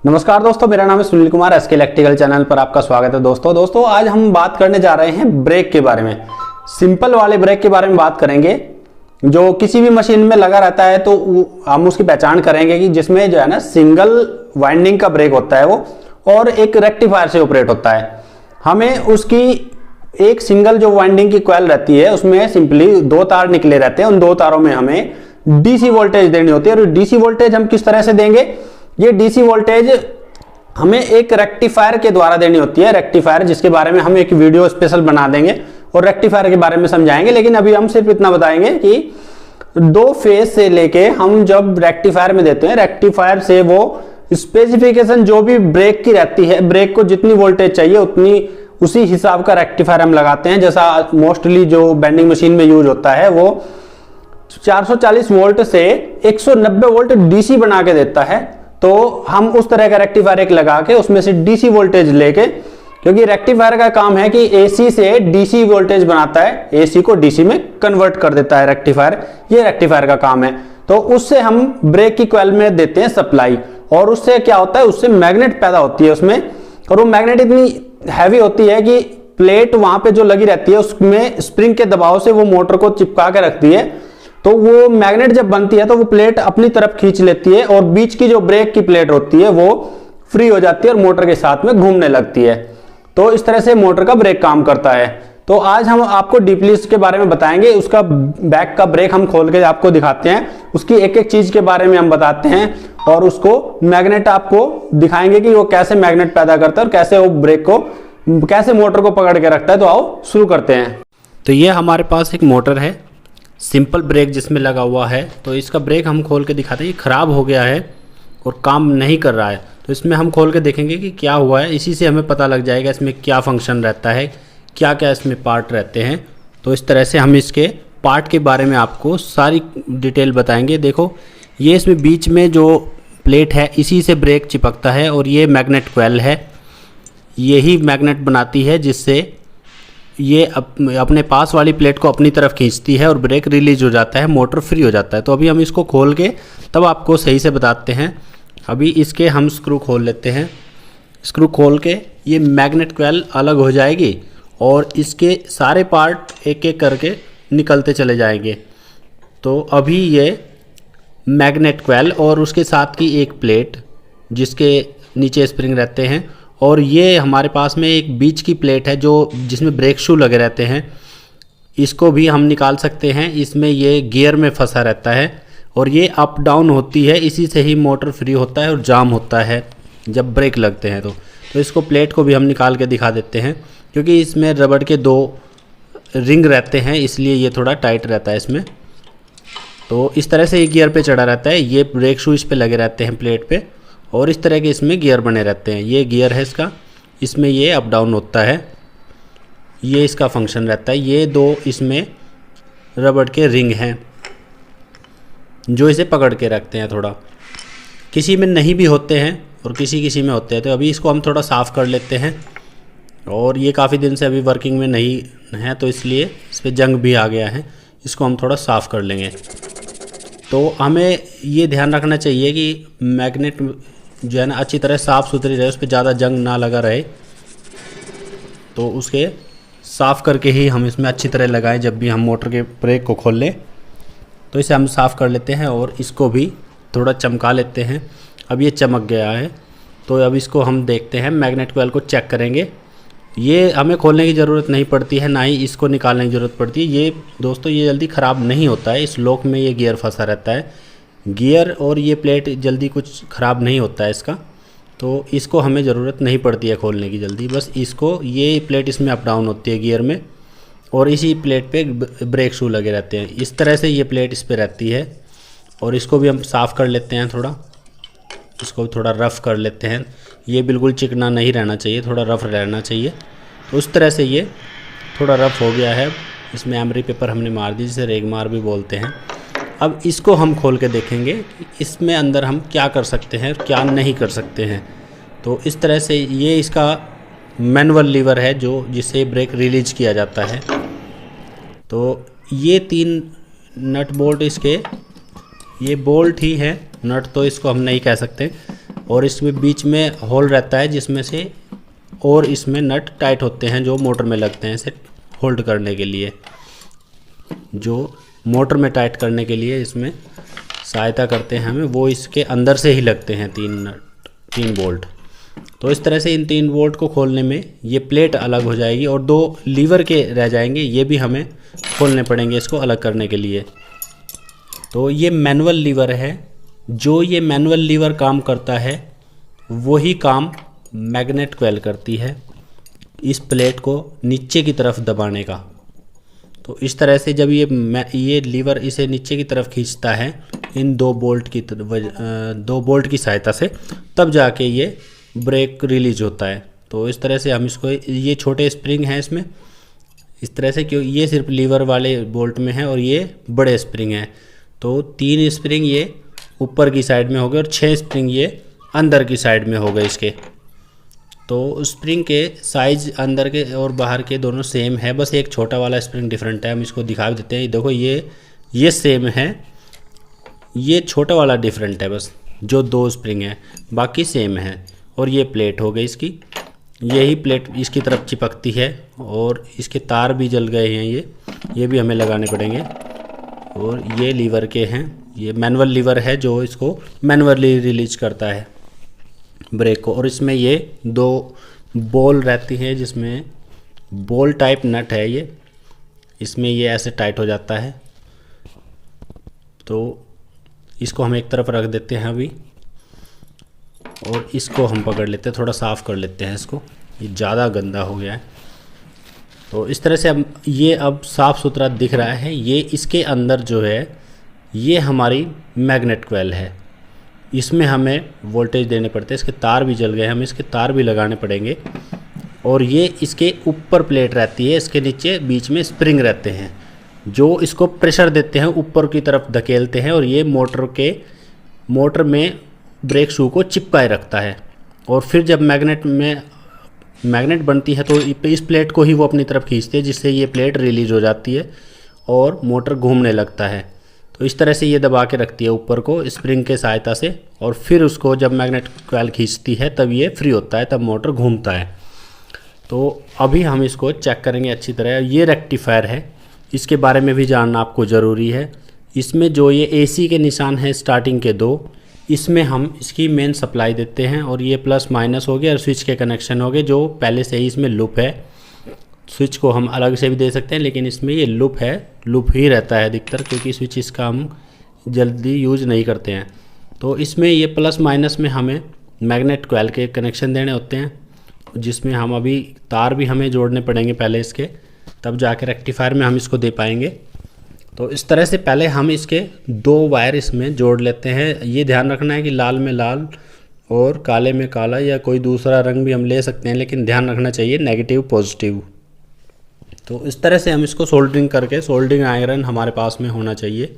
नमस्कार दोस्तों, मेरा नाम है Sunil Kumar. SK electrical channel पर आपका स्वागत है। दोस्तों आज हम बात करने जा रहे हैं ब्रेक के बारे में। सिंपल वाले ब्रेक के बारे में बात करेंगे जो किसी भी मशीन में लगा रहता है, तो हम उसकी पहचान करेंगे कि जिसमें जो है ना सिंगल वाइंडिंग का ब्रेक होता है वो, और एक रेक्टिफायर से ऑपरेट होता है। हमें उसकी एक सिंगल जो वाइंडिंग की कॉइल रहती है उसमें सिंपली दो तार निकले रहते हैं। उन दो तारों में हमें डीसी वोल्टेज देनी होती है। और डीसी वोल्टेज हम किस तरह से देंगे? ये डीसी वोल्टेज हमें एक रेक्टिफायर के द्वारा देनी होती है। रेक्टिफायर जिसके बारे में हम एक वीडियो स्पेशल बना देंगे और रेक्टिफायर के बारे में समझाएंगे, लेकिन अभी हम सिर्फ इतना बताएंगे कि दो फेज से लेके हम जब रेक्टिफायर में देते हैं, रेक्टिफायर से वो स्पेसिफिकेशन जो भी ब्रेक की रहती है, ब्रेक को जितनी वोल्टेज चाहिए उतनी उसी हिसाब का रेक्टिफायर हम लगाते हैं। जैसा मोस्टली जो बेंडिंग मशीन में यूज होता है वो 440 वोल्ट से 190 वोल्ट डीसी बना के देता है। तो हम उस तरह का रेक्टिफायर एक लगा के उसमें से डीसी वोल्टेज लेके, क्योंकि रेक्टिफायर का काम है कि एसी से डीसी वोल्टेज बनाता है, एसी को डीसी में कन्वर्ट कर देता है रेक्टिफायर। ये रेक्टिफायर का काम है। तो उससे हम ब्रेक की कॉइल में देते हैं सप्लाई, और उससे क्या होता है, उससे मैग्नेट पैदा होती है उसमें। और वो मैग्नेट इतनी हैवी होती है कि प्लेट वहां पे जो लगी रहती है उसमें स्प्रिंग के दबाव से वो मोटर को चिपका के रखती है। तो वो मैग्नेट जब बनती है तो वो प्लेट अपनी तरफ खींच लेती है और बीच की जो ब्रेक की प्लेट होती है वो फ्री हो जाती है और मोटर के साथ में घूमने लगती है। तो इस तरह से मोटर का ब्रेक काम करता है। तो आज हम आपको डीपली इसके बारे में बताएंगे। उसका बैक का ब्रेक हम खोल के आपको दिखाते हैं, उसकी एक एक चीज के बारे में हम बताते हैं, और उसको मैग्नेट आपको दिखाएंगे कि वो कैसे मैग्नेट पैदा करता है और कैसे वो ब्रेक को, कैसे मोटर को पकड़ के रखता है। तो आओ शुरू करते हैं। तो ये हमारे पास एक मोटर है, सिंपल ब्रेक जिसमें लगा हुआ है। तो इसका ब्रेक हम खोल के दिखाते हैं। ये ख़राब हो गया है और काम नहीं कर रहा है, तो इसमें हम खोल के देखेंगे कि क्या हुआ है। इसी से हमें पता लग जाएगा इसमें क्या फंक्शन रहता है, क्या क्या इसमें पार्ट रहते हैं। तो इस तरह से हम इसके पार्ट के बारे में आपको सारी डिटेल बताएंगे। देखो, ये इसमें बीच में जो प्लेट है इसी से ब्रेक चिपकता है, और ये मैग्नेट कॉइल है, यही मैग्नेट बनाती है जिससे ये अपने पास वाली प्लेट को अपनी तरफ खींचती है और ब्रेक रिलीज हो जाता है, मोटर फ्री हो जाता है। तो अभी हम इसको खोल के तब आपको सही से बताते हैं। अभी इसके हम स्क्रू खोल लेते हैं। स्क्रू खोल के ये मैग्नेट कॉइल अलग हो जाएगी और इसके सारे पार्ट एक एक करके निकलते चले जाएंगे। तो अभी ये मैग्नेट कॉइल और उसके साथ की एक प्लेट जिसके नीचे स्प्रिंग रहते हैं, और ये हमारे पास में एक बीच की प्लेट है जो जिसमें ब्रेक शू लगे रहते हैं, इसको भी हम निकाल सकते हैं। इसमें ये गियर में फंसा रहता है और ये अप डाउन होती है, इसी से ही मोटर फ्री होता है और जाम होता है जब ब्रेक लगते हैं। तो इसको प्लेट को भी हम निकाल के दिखा देते हैं, क्योंकि इसमें रबड़ के दो रिंग रहते हैं इसलिए ये थोड़ा टाइट रहता है इसमें। तो इस तरह से ये गियर पे चढ़ा रहता है, ये ब्रेक शू इस पे लगे रहते हैं प्लेट पे, और इस तरह के इसमें गियर बने रहते हैं। ये गियर है इसका, इसमें ये अप डाउन होता है, ये इसका फंक्शन रहता है। ये दो इसमें रबड़ के रिंग हैं जो इसे पकड़ के रखते हैं। थोड़ा किसी में नहीं भी होते हैं और किसी में होते हैं। तो अभी इसको हम थोड़ा साफ़ कर लेते हैं, और ये काफ़ी दिन से अभी वर्किंग में नहीं है तो इसलिए इस पर जंग भी आ गया है। इसको हम थोड़ा साफ़ कर लेंगे। तो हमें ये ध्यान रखना चाहिए कि मैग्नेट जो है ना अच्छी तरह साफ़ सुथरी रहे, उस पर ज़्यादा जंग ना लगा रहे। तो उसके साफ़ करके ही हम इसमें अच्छी तरह लगाएं जब भी हम मोटर के ब्रेक को खोल लें। तो इसे हम साफ़ कर लेते हैं और इसको भी थोड़ा चमका लेते हैं। अब ये चमक गया है, तो अब इसको हम देखते हैं, मैग्नेट कॉइल को चेक करेंगे। ये हमें खोलने की ज़रूरत नहीं पड़ती है, ना ही इसको निकालने की ज़रूरत पड़ती है। ये दोस्तों ये जल्दी ख़राब नहीं होता है। इस लॉक में ये गियर फंसा रहता है, गियर और ये प्लेट जल्दी कुछ ख़राब नहीं होता है इसका। तो इसको हमें ज़रूरत नहीं पड़ती है खोलने की जल्दी। बस इसको, ये प्लेट इसमें अप डाउन होती है गियर में, और इसी प्लेट पे ब्रेक शू लगे रहते हैं। इस तरह से ये प्लेट इस पर रहती है, और इसको भी हम साफ़ कर लेते हैं। थोड़ा इसको थोड़ा रफ़ कर लेते हैं। ये बिल्कुल चिकना नहीं रहना चाहिए, थोड़ा रफ़ रहना चाहिए। तो उस तरह से ये थोड़ा रफ़ हो गया है। इसमें एमरी पेपर हमने मार दी, जिसे रेगमार भी बोलते हैं। अब इसको हम खोल के देखेंगे कि इसमें अंदर हम क्या कर सकते हैं और क्या नहीं कर सकते हैं। तो इस तरह से ये इसका मैनुअल लीवर है जो जिससे ब्रेक रिलीज किया जाता है। तो ये 3 नट बोल्ट इसके, ये बोल्ट ही है, नट तो इसको हम नहीं कह सकते। और इसमें बीच में होल रहता है जिसमें से और इसमें नट टाइट होते हैं जो मोटर में लगते हैं इसे होल्ड करने के लिए, जो मोटर में टाइट करने के लिए इसमें सहायता करते हैं हमें, वो इसके अंदर से ही लगते हैं 3 बोल्ट। तो इस तरह से इन 3 बोल्ट को खोलने में ये प्लेट अलग हो जाएगी और 2 लीवर के रह जाएंगे, ये भी हमें खोलने पड़ेंगे इसको अलग करने के लिए। तो ये मैनुअल लीवर है, जो ये मैनुअल लीवर काम करता है वही काम मैग्नेट कॉइल करती है, इस प्लेट को नीचे की तरफ दबाने का। तो इस तरह से जब ये लीवर इसे नीचे की तरफ खींचता है इन 2 बोल्ट की सहायता से, तब जाके ये ब्रेक रिलीज होता है। तो इस तरह से हम इसको, ये छोटे स्प्रिंग हैं इसमें इस तरह से, क्यों ये सिर्फ लीवर वाले बोल्ट में है और ये बड़े स्प्रिंग हैं। तो 3 स्प्रिंग ये ऊपर की साइड में हो गए और 6 स्प्रिंग ये अंदर की साइड में हो गए इसके। तो स्प्रिंग के साइज अंदर के और बाहर के दोनों सेम है, बस एक छोटा वाला स्प्रिंग डिफरेंट है। हम इसको दिखा देते हैं, देखो ये सेम है, ये छोटा वाला डिफरेंट है बस, जो 2 स्प्रिंग है बाकी सेम है। और ये प्लेट हो गई इसकी, यही प्लेट इसकी तरफ चिपकती है और इसके तार भी जल गए हैं, ये भी हमें लगाने पड़ेंगे। और ये लीवर के हैं, ये मैनुअल लीवर है जो इसको मैनुअली रिलीज करता है ब्रेक को। और इसमें ये 2 बॉल रहती है जिसमें बॉल टाइप नट है ये, इसमें ये ऐसे टाइट हो जाता है। तो इसको हम एक तरफ रख देते हैं अभी और इसको हम पकड़ लेते हैं, थोड़ा साफ़ कर लेते हैं इसको, ये ज़्यादा गंदा हो गया है। तो इस तरह से अब साफ़ सुथरा दिख रहा है। ये इसके अंदर जो है ये हमारी मैग्नेट कॉइल है, इसमें हमें वोल्टेज देने पड़ते हैं। इसके तार भी जल गए, हमें इसके तार भी लगाने पड़ेंगे। और ये इसके ऊपर प्लेट रहती है, इसके नीचे बीच में स्प्रिंग रहते हैं जो इसको प्रेशर देते हैं, ऊपर की तरफ धकेलते हैं और ये मोटर में ब्रेक शू को चिपकाए रखता है। और फिर जब मैग्नेट बनती है तो इस प्लेट को ही वो अपनी तरफ खींचते हैं, जिससे ये प्लेट रिलीज हो जाती है और मोटर घूमने लगता है। तो इस तरह से ये दबा के रखती है ऊपर को स्प्रिंग के सहायता से, और फिर उसको जब मैग्नेट कॉइल खींचती है तब ये फ्री होता है, तब मोटर घूमता है। तो अभी हम इसको चेक करेंगे अच्छी तरह। ये रेक्टिफायर है, इसके बारे में भी जानना आपको ज़रूरी है। इसमें जो ये AC के निशान हैं स्टार्टिंग के 2, इसमें हम इसकी मेन सप्लाई देते हैं और ये प्लस माइनस हो गया और स्विच के कनेक्शन हो गए, जो पहले से ही इसमें लूप है। स्विच को हम अलग से भी दे सकते हैं, लेकिन इसमें ये लूप है, लूप ही रहता है अधिकतर, क्योंकि स्विच इसका हम जल्दी यूज नहीं करते हैं। तो इसमें ये प्लस माइनस में हमें मैग्नेट कॉइल के कनेक्शन देने होते हैं, जिसमें हम अभी तार भी हमें जोड़ने पड़ेंगे पहले इसके, तब जाके रेक्टिफायर में हम इसको दे पाएंगे। तो इस तरह से पहले हम इसके 2 वायर इसमें जोड़ लेते हैं। ये ध्यान रखना है कि लाल में लाल और काले में काला, या कोई दूसरा रंग भी हम ले सकते हैं, लेकिन ध्यान रखना चाहिए नेगेटिव पॉजिटिव। तो इस तरह से हम इसको सोल्डरिंग करके, सोल्डरिंग आयरन हमारे पास में होना चाहिए,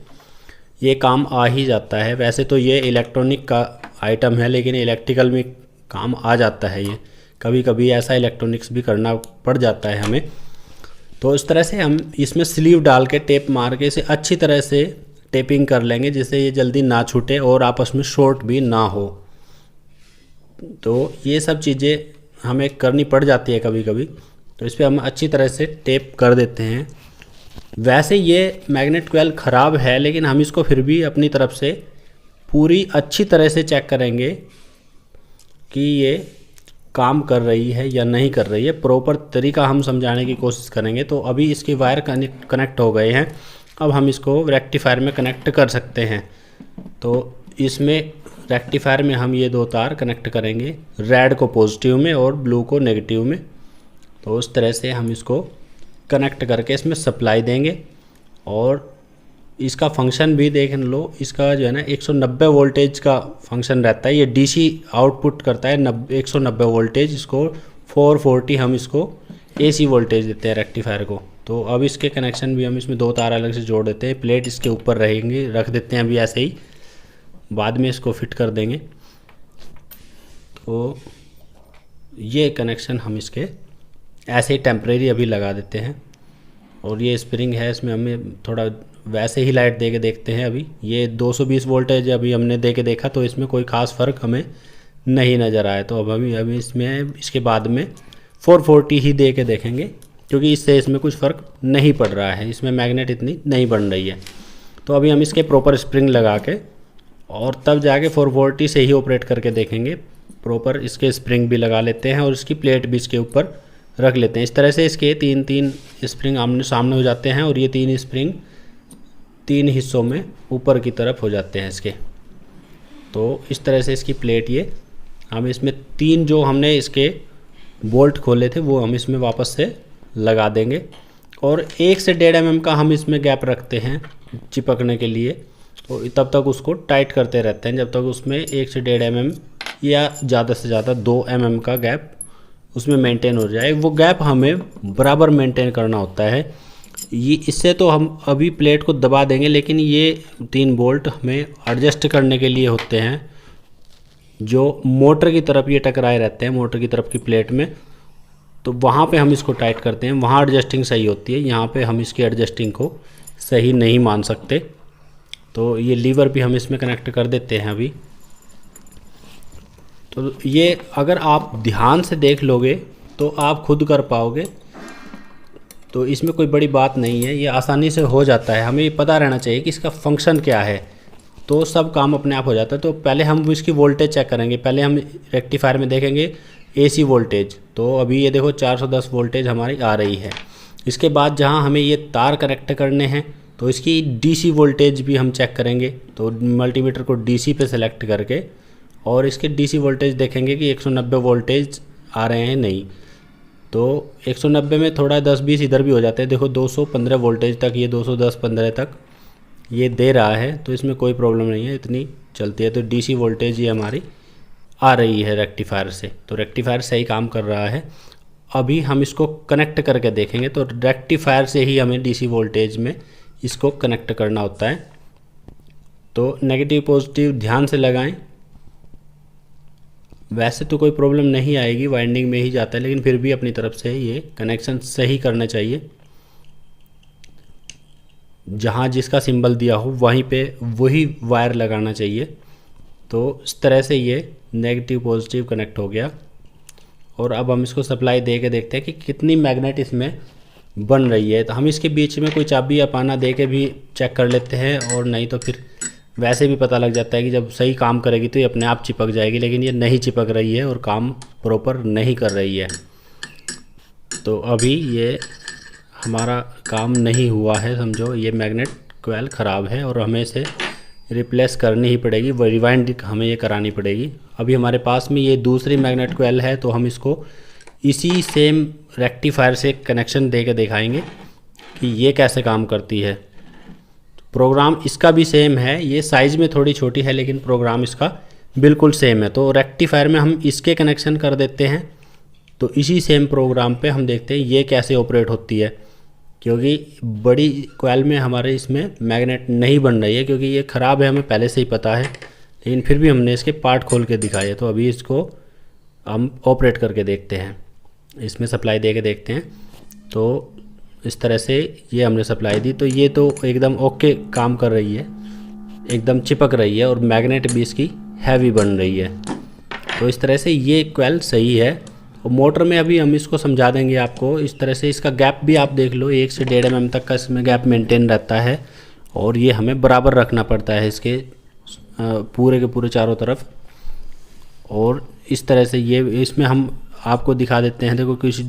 ये काम आ ही जाता है। वैसे तो ये इलेक्ट्रॉनिक का आइटम है, लेकिन इलेक्ट्रिकल में काम आ जाता है। ये कभी कभी ऐसा इलेक्ट्रॉनिक्स भी करना पड़ जाता है हमें। तो इस तरह से हम इसमें स्लीव डाल के टेप मार के इसे अच्छी तरह से टेपिंग कर लेंगे, जिससे ये जल्दी ना छूटे और आपस में शॉर्ट भी ना हो। तो ये सब चीज़ें हमें करनी पड़ जाती है कभी कभी, तो इस पर हम अच्छी तरह से टेप कर देते हैं। वैसे ये मैग्नेट कॉइल ख़राब है, लेकिन हम इसको फिर भी अपनी तरफ से पूरी अच्छी तरह से चेक करेंगे कि ये काम कर रही है या नहीं कर रही है। प्रॉपर तरीका हम समझाने की कोशिश करेंगे। तो अभी इसके वायर कनेक्ट हो गए हैं, अब हम इसको रेक्टिफायर में कनेक्ट कर सकते हैं। तो इसमें रेक्टिफायर में हम ये 2 तार कनेक्ट करेंगे, रेड को पॉजिटिव में और ब्लू को नेगेटिव में। तो उस तरह से हम इसको कनेक्ट करके इसमें सप्लाई देंगे। और इसका फंक्शन भी देख लो, इसका जो है ना 190 वोल्टेज का फंक्शन रहता है। ये DC आउटपुट करता है 190 वोल्टेज, इसको 440 हम इसको AC वोल्टेज देते हैं रेक्टिफायर को। तो अब इसके कनेक्शन भी हम इसमें 2 तार अलग से जोड़ देते हैं, प्लेट इसके ऊपर रहेंगी, रख देते हैं अभी ऐसे ही, बाद में इसको फिट कर देंगे। तो ये कनेक्शन हम इसके ऐसे ही टेम्परेरी अभी लगा देते हैं। और ये स्प्रिंग है, इसमें हमें थोड़ा वैसे ही लाइट दे के देखते हैं। अभी ये 220 वोल्ट है, अभी हमने दे के देखा तो इसमें कोई ख़ास फ़र्क हमें नहीं नज़र आए। तो अब हम इसमें इसके बाद में 440 ही दे के देखेंगे, क्योंकि इससे इसमें कुछ फ़र्क नहीं पड़ रहा है, इसमें मैग्नेट इतनी नहीं बन रही है। तो अभी हम इसके प्रॉपर स्प्रिंग लगा के और तब जाके 440 से ही ऑपरेट करके देखेंगे। प्रॉपर इसके स्प्रिंग भी लगा लेते हैं और इसकी प्लेट भी इसके ऊपर रख लेते हैं। इस तरह से इसके 3 स्प्रिंग आमने सामने हो जाते हैं और ये 3 स्प्रिंग 3 हिस्सों में ऊपर की तरफ हो जाते हैं इसके। तो इस तरह से इसकी प्लेट ये हम इसमें 3 जो हमने इसके बोल्ट खोले थे वो हम इसमें वापस से लगा देंगे और 1 से 1.5 mm का हम इसमें गैप रखते हैं चिपकने के लिए। तो तब तक उसको टाइट करते रहते हैं जब तक उसमें 1 से 1.5 mm या ज़्यादा से ज़्यादा 2 mm का गैप उसमें मेंटेन हो जाए। वो गैप हमें बराबर मेंटेन करना होता है। ये इससे तो हम अभी प्लेट को दबा देंगे, लेकिन ये 3 बोल्ट हमें एडजस्ट करने के लिए होते हैं जो मोटर की तरफ ये टकराए रहते हैं, मोटर की तरफ की प्लेट में। तो वहाँ पे हम इसको टाइट करते हैं, वहाँ एडजस्टिंग सही होती है, यहाँ पे हम इसकी एडजस्टिंग को सही नहीं मान सकते। तो ये लीवर भी हम इसमें कनेक्ट कर देते हैं अभी। तो ये अगर आप ध्यान से देख लोगे तो आप खुद कर पाओगे, तो इसमें कोई बड़ी बात नहीं है, ये आसानी से हो जाता है। हमें पता रहना चाहिए कि इसका फंक्शन क्या है, तो सब काम अपने आप हो जाता है। तो पहले हम इसकी वोल्टेज चेक करेंगे। पहले हम रेक्टिफायर में देखेंगे एसी वोल्टेज। तो अभी ये देखो 410 वोल्टेज हमारी आ रही है। इसके बाद जहाँ हमें ये तार कनेक्ट करने हैं तो इसकी डीसी वोल्टेज भी हम चेक करेंगे। तो मल्टीमीटर को डीसी पे सेलेक्ट करके और इसके डीसी वोल्टेज देखेंगे कि 190 वोल्टेज आ रहे हैं नहीं। तो 190 में थोड़ा 10-20 इधर भी हो जाते हैं। देखो 215 वोल्टेज तक, ये 210-15 तक ये दे रहा है, तो इसमें कोई प्रॉब्लम नहीं है, इतनी चलती है। तो डीसी वोल्टेज ये हमारी आ रही है रेक्टिफायर से, तो रेक्टिफायर सही काम कर रहा है। अभी हम इसको कनेक्ट करके देखेंगे। तो रेक्टिफायर से ही हमें डीसी वोल्टेज में इसको कनेक्ट करना होता है। तो नेगेटिव पॉजिटिव ध्यान से लगाएं। वैसे तो कोई प्रॉब्लम नहीं आएगी, वाइंडिंग में ही जाता है, लेकिन फिर भी अपनी तरफ से ये कनेक्शन सही करना चाहिए। जहाँ जिसका सिंबल दिया हो वहीं पे वही वायर लगाना चाहिए। तो इस तरह से ये नेगेटिव पॉजिटिव कनेक्ट हो गया। और अब हम इसको सप्लाई दे के देखते हैं कि कितनी मैग्नेट इसमें बन रही है। तो हम इसके बीच में कोई चाबी या पाना दे के भी चेक कर लेते हैं, और नहीं तो फिर वैसे भी पता लग जाता है कि जब सही काम करेगी तो ये अपने आप चिपक जाएगी। लेकिन ये नहीं चिपक रही है और काम प्रॉपर नहीं कर रही है। तो अभी ये हमारा काम नहीं हुआ है, समझो। ये मैग्नेट कोयल ख़राब है और हमें इसे रिप्लेस करनी ही पड़ेगी, रिवाइंड हमें ये करानी पड़ेगी। अभी हमारे पास में ये दूसरी मैग्नेट कोयल है, तो हम इसको इसी सेम रेक्टिफायर से कनेक्शन दे के दिखाएंगे कि ये कैसे काम करती है। प्रोग्राम इसका भी सेम है, ये साइज़ में थोड़ी छोटी है लेकिन प्रोग्राम इसका बिल्कुल सेम है। तो रेक्टिफायर में हम इसके कनेक्शन कर देते हैं, तो इसी सेम प्रोग्राम पे हम देखते हैं ये कैसे ऑपरेट होती है। क्योंकि बड़ी कोयल में हमारे इसमें मैग्नेट नहीं बन रही है, क्योंकि ये ख़राब है, हमें पहले से ही पता है, लेकिन फिर भी हमने इसके पार्ट खोल के दिखाए। तो अभी इसको हम ऑपरेट करके देखते हैं, इसमें सप्लाई दे के देखते हैं। तो इस तरह से ये हमने सप्लाई दी, तो ये तो एकदम ओके काम कर रही है, एकदम चिपक रही है और मैग्नेट भी इसकी हैवी बन रही है। तो इस तरह से ये कोयल सही है। और मोटर में अभी हम इसको समझा देंगे आपको। इस तरह से इसका गैप भी आप देख लो, 1 से 1.5 mm तक का इसमें गैप मेंटेन रहता है, और ये हमें बराबर रखना पड़ता है इसके पूरे के पूरे चारों तरफ। और इस तरह से ये इसमें हम आपको दिखा देते हैं। देखो किसी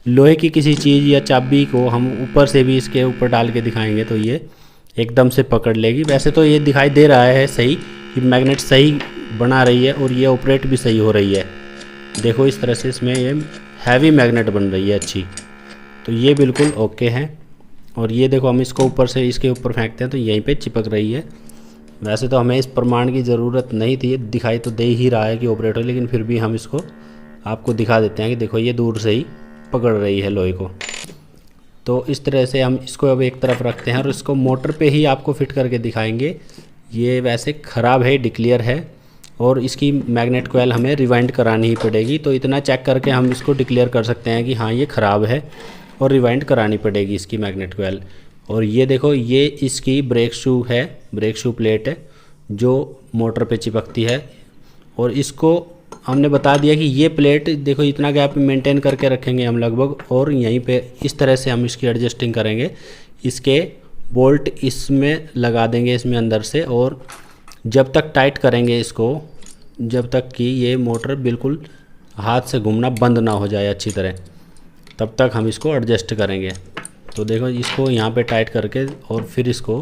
लोहे की किसी चीज़ या चाबी को हम ऊपर से भी इसके ऊपर डाल के दिखाएंगे तो ये एकदम से पकड़ लेगी। वैसे तो ये दिखाई दे रहा है सही कि मैग्नेट सही बना रही है और ये ऑपरेट भी सही हो रही है। देखो इस तरह से इसमें ये हैवी मैग्नेट बन रही है अच्छी, तो ये बिल्कुल ओके है। और ये देखो हम इसको ऊपर से इसके ऊपर फेंकते हैं तो यहीं पे चिपक रही है। वैसे तो हमें इस प्रमाण की ज़रूरत नहीं थी, ये दिखाई तो दे ही रहा है कि ऑपरेटर, लेकिन फिर भी हम इसको आपको दिखा देते हैं कि देखो ये दूर से ही पकड़ रही है लोहे को। तो इस तरह से हम इसको अब एक तरफ रखते हैं और इसको मोटर पे ही आपको फिट करके दिखाएंगे। ये वैसे ख़राब है, डिक्लियर है, और इसकी मैग्नेट कोयल हमें रिवाइंड करानी ही पड़ेगी। तो इतना चेक करके हम इसको डिक्लेयर कर सकते हैं कि हाँ ये ख़राब है और रिवाइंड करानी पड़ेगी इसकी मैग्नेट कोयल। और ये देखो ये इसकी ब्रेक शू है, ब्रेक शू प्लेट है जो मोटर पे चिपकती है। और इसको हमने बता दिया कि ये प्लेट देखो इतना गैप मेंटेन करके रखेंगे हम लगभग, और यहीं पे इस तरह से हम इसकी एडजस्टिंग करेंगे। इसके बोल्ट इसमें लगा देंगे इसमें अंदर से, और जब तक टाइट करेंगे इसको, जब तक कि ये मोटर बिल्कुल हाथ से घूमना बंद ना हो जाए अच्छी तरह, तब तक हम इसको एडजस्ट करेंगे। तो देखो इसको यहाँ पे टाइट करके और फिर इसको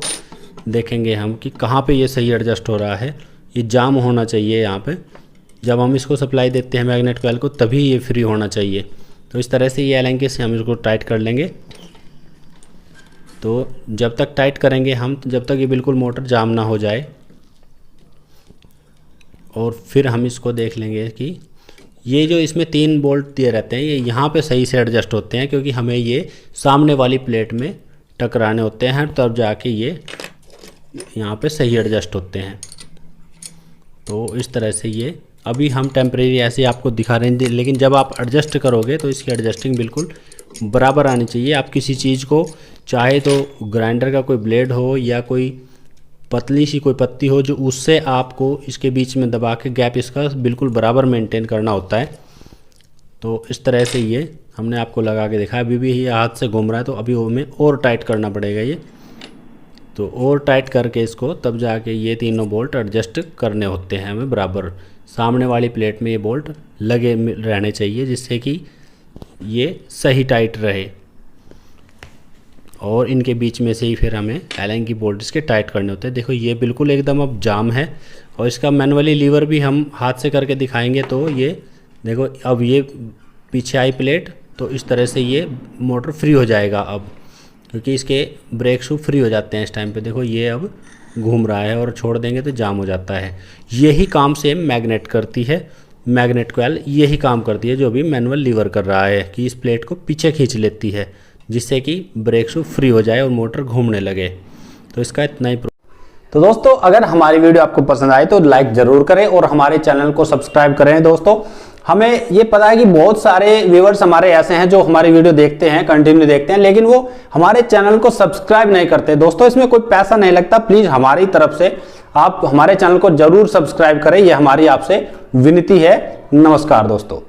देखेंगे हम कि कहाँ पे ये सही एडजस्ट हो रहा है। ये जाम होना चाहिए यहाँ पे, जब हम इसको सप्लाई देते हैं मैग्नेट कॉइल को तभी ये फ्री होना चाहिए। तो इस तरह से ये एलेंके से हम इसको टाइट कर लेंगे। तो जब तक टाइट करेंगे हम, जब तक ये बिल्कुल मोटर जाम ना हो जाए, और फिर हम इसको देख लेंगे कि ये जो इसमें 3 बोल्ट दिए रहते हैं ये यहाँ पे सही से एडजस्ट होते हैं, क्योंकि हमें ये सामने वाली प्लेट में टकराने होते हैं, तब जाके ये यहाँ पे सही एडजस्ट होते हैं। तो इस तरह से ये अभी हम टेम्परेरी ऐसे आपको दिखा रहे हैं, लेकिन जब आप एडजस्ट करोगे तो इसकी एडजस्टिंग बिल्कुल बराबर आनी चाहिए। आप किसी चीज़ को, चाहे तो ग्राइंडर का कोई ब्लेड हो या कोई पतली सी कोई पत्ती हो, जो उससे आपको इसके बीच में दबा के गैप इसका बिल्कुल बराबर मेंटेन करना होता है। तो इस तरह से ये हमने आपको लगा के दिखाया। अभी भी ये हाथ से घूम रहा है, तो अभी हमें और टाइट करना पड़ेगा ये। तो और टाइट करके इसको तब जाके ये तीनों बोल्ट एडजस्ट करने होते हैं हमें बराबर। सामने वाली प्लेट में ये बोल्ट लगे रहने चाहिए, जिससे कि ये सही टाइट रहे, और इनके बीच में से ही फिर हमें एलन की बोल्ट इसके टाइट करने होते हैं। देखो ये बिल्कुल एकदम अब जाम है, और इसका मैनुअली लीवर भी हम हाथ से करके दिखाएंगे। तो ये देखो अब ये पीछे आई प्लेट, तो इस तरह से ये मोटर फ्री हो जाएगा अब, क्योंकि इसके ब्रेक शू फ्री हो जाते हैं इस टाइम पे। देखो ये अब घूम रहा है, और छोड़ देंगे तो जाम हो जाता है। यही काम सेम मैग्नेट करती है, मैग्नेट कॉइल यही काम करती है जो अभी मैनुअल लीवर कर रहा है, कि इस प्लेट को पीछे खींच लेती है, जिससे कि ब्रेक शू फ्री हो जाए और मोटर घूमने लगे। तो इसका इतना ही। तो दोस्तों अगर हमारी वीडियो आपको पसंद आए तो लाइक जरूर करें और हमारे चैनल को सब्सक्राइब करें। दोस्तों हमें ये पता है कि बहुत सारे व्यूअर्स हमारे ऐसे हैं जो हमारी वीडियो देखते हैं, कंटिन्यू देखते हैं, लेकिन वो हमारे चैनल को सब्सक्राइब नहीं करते। दोस्तों इसमें कोई पैसा नहीं लगता, प्लीज हमारी तरफ से आप हमारे चैनल को जरूर सब्सक्राइब करें, ये हमारी आपसे विनती है। नमस्कार दोस्तों।